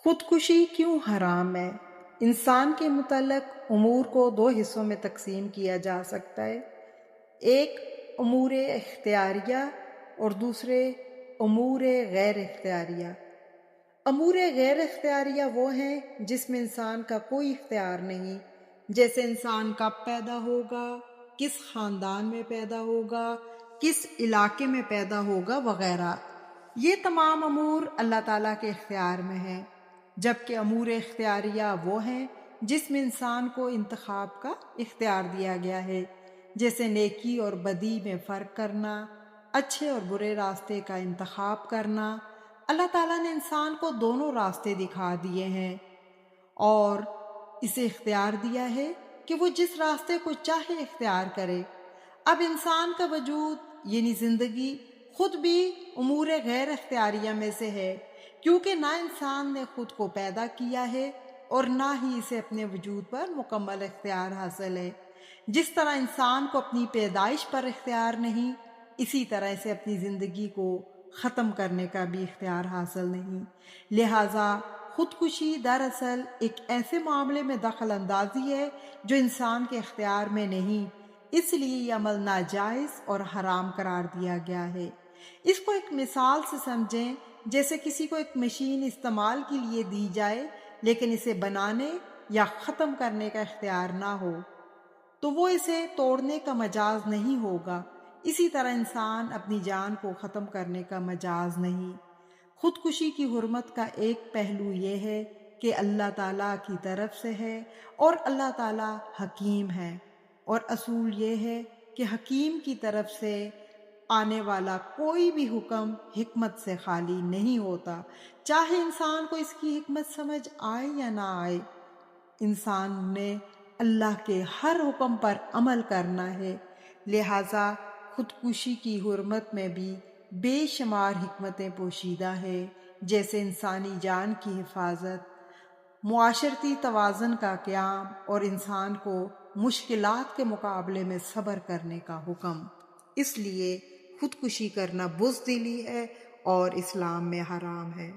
خودکشی کیوں حرام ہے؟ انسان کے متعلق امور کو دو حصوں میں تقسیم کیا جا سکتا ہے، ایک امور اختیاریہ اور دوسرے امور غیر اختیاریہ۔ امور غیر اختیاریہ وہ ہیں جس میں انسان کا کوئی اختیار نہیں، جیسے انسان کب پیدا ہوگا، کس خاندان میں پیدا ہوگا، کس علاقے میں پیدا ہوگا وغیرہ۔ یہ تمام امور اللہ تعالیٰ کے اختیار میں ہیں، جبکہ امور اختیاریہ وہ ہیں جس میں انسان کو انتخاب کا اختیار دیا گیا ہے، جیسے نیکی اور بدی میں فرق کرنا، اچھے اور برے راستے کا انتخاب کرنا۔ اللہ تعالیٰ نے انسان کو دونوں راستے دکھا دیے ہیں اور اسے اختیار دیا ہے کہ وہ جس راستے کو چاہے اختیار کرے۔ اب انسان کا وجود یعنی زندگی خود بھی امور غیر اختیاریہ میں سے ہے، کیونکہ نہ انسان نے خود کو پیدا کیا ہے اور نہ ہی اسے اپنے وجود پر مکمل اختیار حاصل ہے۔ جس طرح انسان کو اپنی پیدائش پر اختیار نہیں، اسی طرح اسے اپنی زندگی کو ختم کرنے کا بھی اختیار حاصل نہیں۔ لہٰذا خودکشی دراصل ایک ایسے معاملے میں دخل اندازی ہے جو انسان کے اختیار میں نہیں، اس لیے یہ عمل ناجائز اور حرام قرار دیا گیا ہے۔ اس کو ایک مثال سے سمجھیں، جیسے کسی کو ایک مشین استعمال کے لیے دی جائے لیکن اسے بنانے یا ختم کرنے کا اختیار نہ ہو تو وہ اسے توڑنے کا مجاز نہیں ہوگا۔ اسی طرح انسان اپنی جان کو ختم کرنے کا مجاز نہیں۔ خودکشی کی حرمت کا ایک پہلو یہ ہے کہ اللہ تعالیٰ کی طرف سے ہے اور اللہ تعالیٰ حکیم ہے، اور اصول یہ ہے کہ حکیم کی طرف سے آنے والا کوئی بھی حکم حکمت سے خالی نہیں ہوتا، چاہے انسان کو اس کی حکمت سمجھ آئے یا نہ آئے۔ انسان نے اللہ کے ہر حکم پر عمل کرنا ہے، لہٰذا خودکشی کی حرمت میں بھی بے شمار حکمتیں پوشیدہ ہے، جیسے انسانی جان کی حفاظت، معاشرتی توازن کا قیام اور انسان کو مشکلات کے مقابلے میں صبر کرنے کا حکم۔ اس لیے خودکشی کرنا بزدلی ہے اور اسلام میں حرام ہے۔